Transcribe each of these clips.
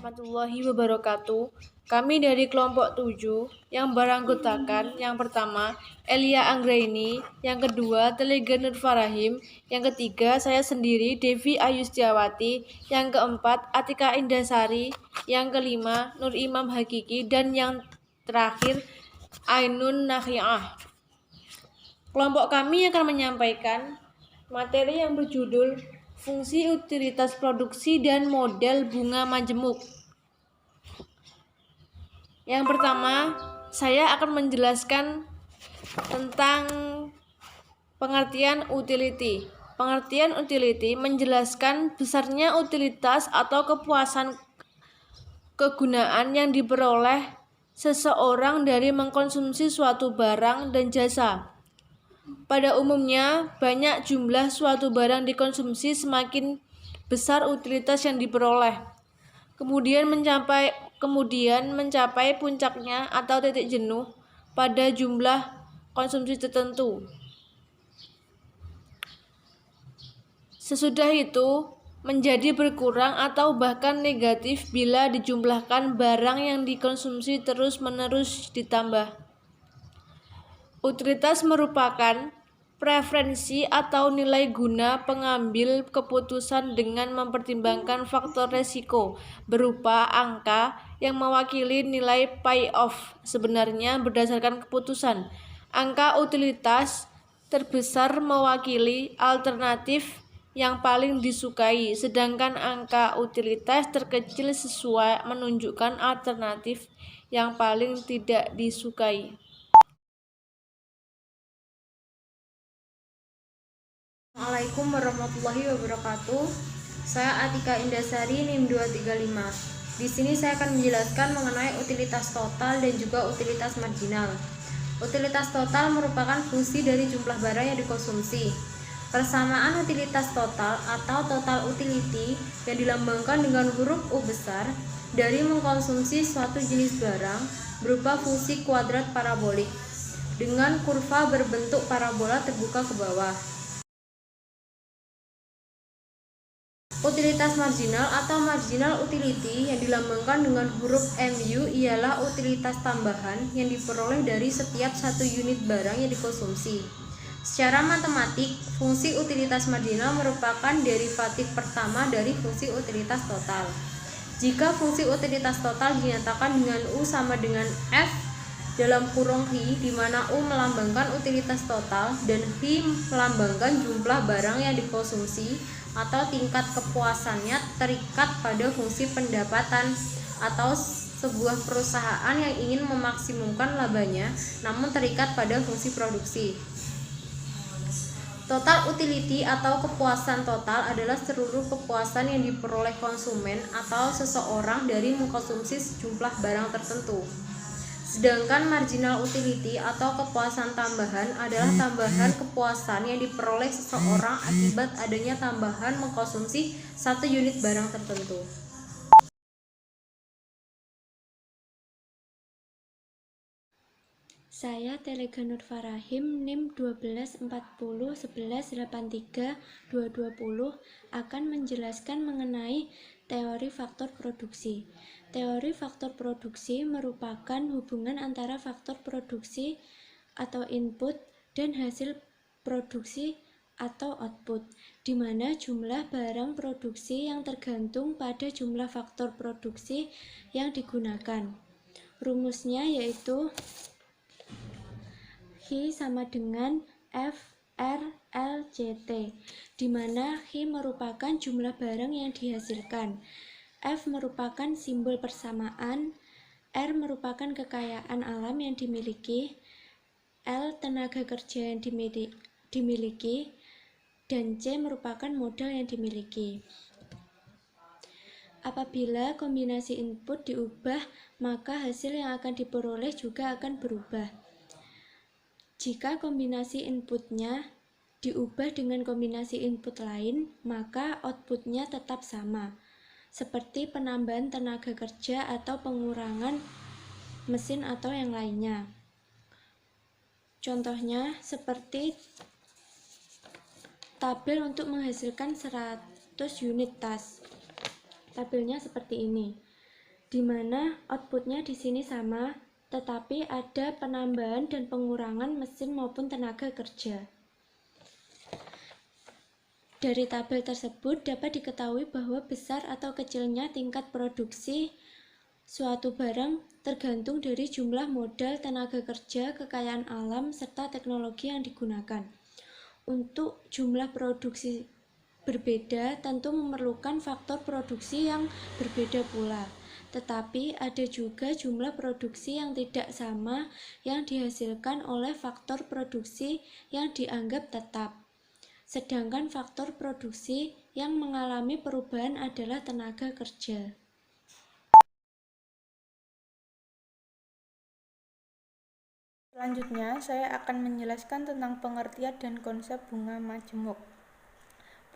warahmatullahi wabarakatuh. Kami dari kelompok 7 yang beranggotakan yang pertama Elia Anggraini, yang kedua Telega Nur Farahim, yang ketiga saya sendiri Devi Ayustiawati, yang keempat Atika Indasari, yang kelima Nur Imam Hakiki, dan yang terakhir Ainun Nahiah. Kelompok kami akan menyampaikan materi yang berjudul Fungsi Utilitas Produksi dan Model Bunga Majemuk. Yang pertama, saya akan menjelaskan tentang pengertian utility. Pengertian utility menjelaskan besarnya utilitas atau kepuasan kegunaan yang diperoleh seseorang dari mengkonsumsi suatu barang dan jasa. Pada umumnya, banyak jumlah suatu barang dikonsumsi semakin besar utilitas yang diperoleh. Kemudian mencapai puncaknya atau titik jenuh pada jumlah konsumsi tertentu. Sesudah itu menjadi berkurang atau bahkan negatif bila dijumlahkan barang yang dikonsumsi terus-menerus ditambah. Utilitas merupakan preferensi atau nilai guna pengambil keputusan dengan mempertimbangkan faktor resiko berupa angka yang mewakili nilai payoff sebenarnya berdasarkan keputusan. Angka utilitas terbesar mewakili alternatif yang paling disukai, sedangkan angka utilitas terkecil sesuai menunjukkan alternatif yang paling tidak disukai. Assalamualaikum warahmatullahi wabarakatuh. Saya Atika Indasari NIM 235. Di sini saya akan menjelaskan mengenai utilitas total dan juga utilitas marginal. Utilitas total merupakan fungsi dari jumlah barang yang dikonsumsi. Persamaan utilitas total atau total utility yang dilambangkan dengan huruf U besar dari mengkonsumsi suatu jenis barang berupa fungsi kuadrat parabolik dengan kurva berbentuk parabola terbuka ke bawah. Utilitas marginal atau marginal utility yang dilambangkan dengan huruf MU ialah utilitas tambahan yang diperoleh dari setiap satu unit barang yang dikonsumsi. Secara matematik, fungsi utilitas marginal merupakan derivatif pertama dari fungsi utilitas total. Jika fungsi utilitas total dinyatakan dengan U sama dengan F dalam kurung Hi, di mana U melambangkan utilitas total dan Hi melambangkan jumlah barang yang dikonsumsi atau tingkat kepuasannya terikat pada fungsi pendapatan atau sebuah perusahaan yang ingin memaksimumkan labanya namun terikat pada fungsi produksi. Total utility atau kepuasan total adalah seluruh kepuasan yang diperoleh konsumen atau seseorang dari mengkonsumsi sejumlah barang tertentu. Sedangkan marginal utility atau kepuasan tambahan adalah tambahan kepuasan yang diperoleh seseorang akibat adanya tambahan mengkonsumsi satu unit barang tertentu. Saya Telega Nur Farahim NIM 12401183 akan menjelaskan mengenai teori faktor produksi. Teori faktor produksi merupakan hubungan antara faktor produksi atau input dan hasil produksi atau output, di mana jumlah barang produksi yang tergantung pada jumlah faktor produksi yang digunakan. Rumusnya yaitu Hi sama dengan FRLCT, di mana Hi merupakan jumlah barang yang dihasilkan, F merupakan simbol persamaan, R merupakan kekayaan alam yang dimiliki, L tenaga kerja yang dimiliki, dan C merupakan modal yang dimiliki. Apabila kombinasi input diubah, maka hasil yang akan diperoleh juga akan berubah. Jika kombinasi inputnya diubah dengan kombinasi input lain, maka outputnya tetap sama, seperti penambahan tenaga kerja atau pengurangan mesin atau yang lainnya. Contohnya seperti tabel untuk menghasilkan 100 unit tas. Tabelnya seperti ini. di mana outputnya di sini sama, tetapi ada penambahan dan pengurangan mesin maupun tenaga kerja. Dari tabel tersebut dapat diketahui bahwa besar atau kecilnya tingkat produksi suatu barang tergantung dari jumlah modal, tenaga kerja, kekayaan alam, serta teknologi yang digunakan. Untuk jumlah produksi berbeda tentu memerlukan faktor produksi yang berbeda pula. Tetapi ada juga jumlah produksi yang tidak sama yang dihasilkan oleh faktor produksi yang dianggap tetap. Sedangkan faktor produksi yang mengalami perubahan adalah tenaga kerja. Selanjutnya, saya akan menjelaskan tentang pengertian dan konsep bunga majemuk.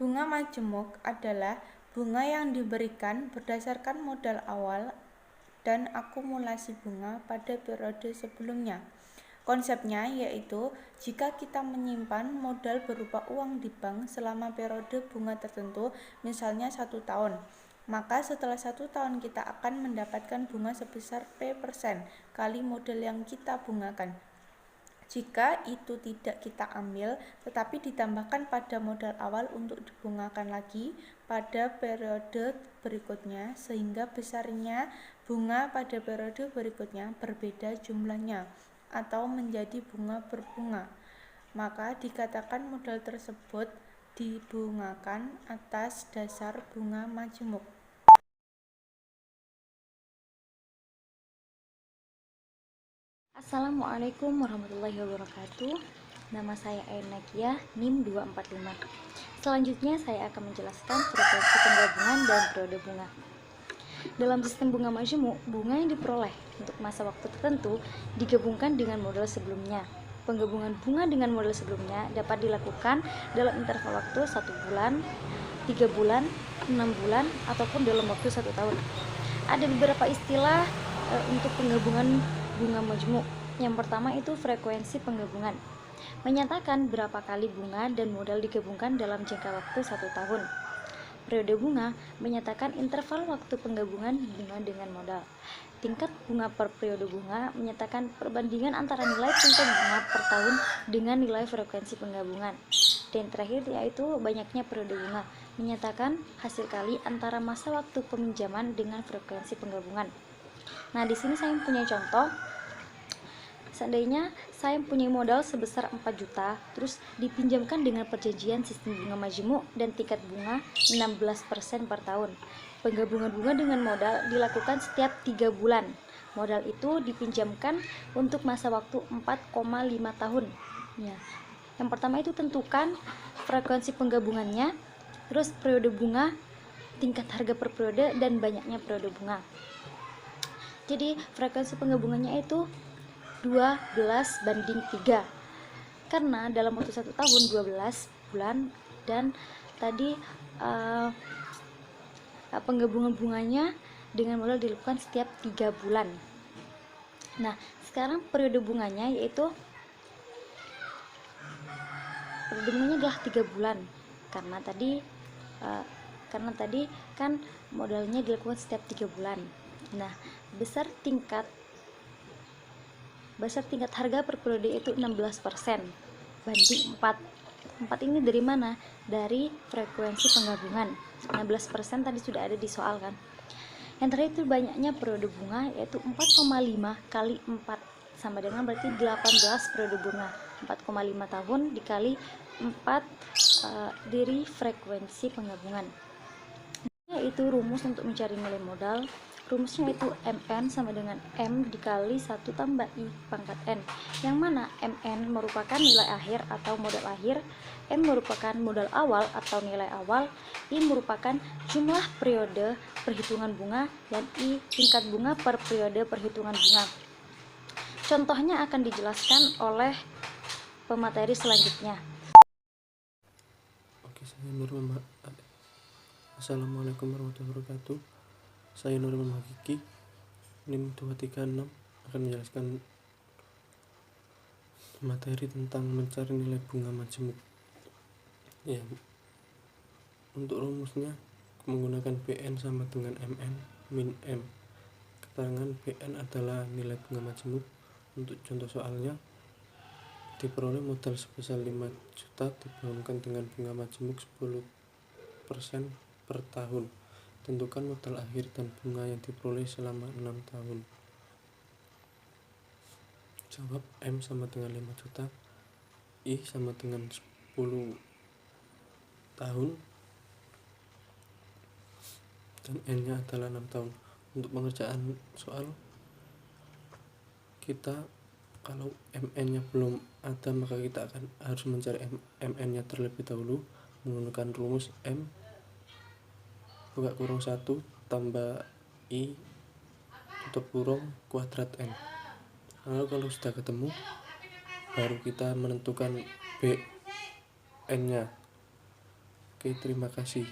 Bunga majemuk adalah bunga yang diberikan berdasarkan modal awal dan akumulasi bunga pada periode sebelumnya. Konsepnya yaitu jika kita menyimpan modal berupa uang di bank selama periode bunga tertentu, misalnya 1 tahun, maka setelah 1 tahun kita akan mendapatkan bunga sebesar P% kali modal yang kita bungakan. Jika itu tidak kita ambil, tetapi ditambahkan pada modal awal untuk dibungakan lagi pada periode berikutnya, sehingga besarnya bunga pada periode berikutnya berbeda jumlahnya, atau menjadi bunga berbunga, maka dikatakan modal tersebut dibungakan atas dasar bunga majemuk. Assalamualaikum warahmatullahi wabarakatuh. Nama saya Ainakia, NIM 245. Selanjutnya saya akan menjelaskan frekuensi penggabungan dan periode bunga. Dalam sistem bunga majemuk, bunga yang diperoleh untuk masa waktu tertentu digabungkan dengan modal sebelumnya. Penggabungan bunga dengan modal sebelumnya dapat dilakukan dalam interval waktu 1 bulan, 3 bulan, 6 bulan, ataupun dalam waktu 1 tahun. Ada beberapa istilah untuk penggabungan bunga majemuk. Yang pertama itu frekuensi penggabungan, menyatakan berapa kali bunga dan modal digabungkan dalam jangka waktu 1 tahun. Periode bunga menyatakan interval waktu penggabungan bunga dengan modal. Tingkat bunga per periode bunga menyatakan perbandingan antara nilai tingkat bunga per tahun dengan nilai frekuensi penggabungan. Dan terakhir yaitu banyaknya periode bunga, menyatakan hasil kali antara masa waktu peminjaman dengan frekuensi penggabungan. Nah, di sini saya punya contoh. Seandainya saya punya modal sebesar 4 juta, terus dipinjamkan dengan perjanjian sistem bunga majemuk dan tingkat bunga 16% per tahun. Penggabungan bunga dengan modal dilakukan setiap 3 bulan. Modal itu dipinjamkan untuk masa waktu 4,5 tahun. Ya. Yang pertama itu tentukan frekuensi penggabungannya, terus periode bunga, tingkat harga per periode, dan banyaknya periode bunga. Jadi frekuensi penggabungannya itu 12:3, karena dalam waktu 1 tahun 12 bulan, dan tadi penggabungan bunganya dengan modal dilakukan setiap 3 bulan. Nah, sekarang periode bunganya yaitu periode bunganya adalah 3 bulan, karena tadi kan modalnya dilakukan setiap 3 bulan. Nah, besar tingkat harga per periode itu 16% banding 4. 4 ini dari mana? Dari frekuensi penggabungan. 16% tadi sudah ada di soal kan. Yang terakhir itu banyaknya periode bunga, yaitu 4,5 kali 4 sama dengan berarti 18 periode bunga. 4,5 tahun dikali 4 dari frekuensi penggabungan. Yaitu rumus untuk mencari nilai modal. Rumusnya itu MN sama dengan M dikali 1 tambah I pangkat N, yang mana MN merupakan nilai akhir atau modal akhir, M merupakan modal awal atau nilai awal, I merupakan jumlah periode perhitungan bunga, dan I tingkat bunga per periode perhitungan bunga. Contohnya akan dijelaskan oleh pemateri selanjutnya. Oke, saya Nur Muhammad. Assalamualaikum warahmatullahi wabarakatuh. Saya Nur Muhammad Hakiki, NIM 236, akan menjelaskan materi tentang mencari nilai bunga majemuk. Ya, untuk rumusnya menggunakan PN sama dengan MN min M. keterangan Bn adalah nilai bunga majemuk. Untuk contoh soalnya, diperoleh modal sebesar 5 juta dibangunkan dengan bunga majemuk 10% per tahun. Tentukan modal akhir dan bunga yang diperoleh selama 6 tahun. Jawab: M sama dengan 5 juta, I sama dengan 10 tahun, dan N-nya adalah 6 tahun. Untuk pengerjaan soal, kita kalau MN-nya belum ada, maka kita akan harus mencari MN-nya terlebih dahulu menggunakan rumus M buka kurung 1 tambah I tutup kurung kuadrat N. Lalu kalau sudah ketemu, baru kita menentukan BN-nya. Oke, terima kasih.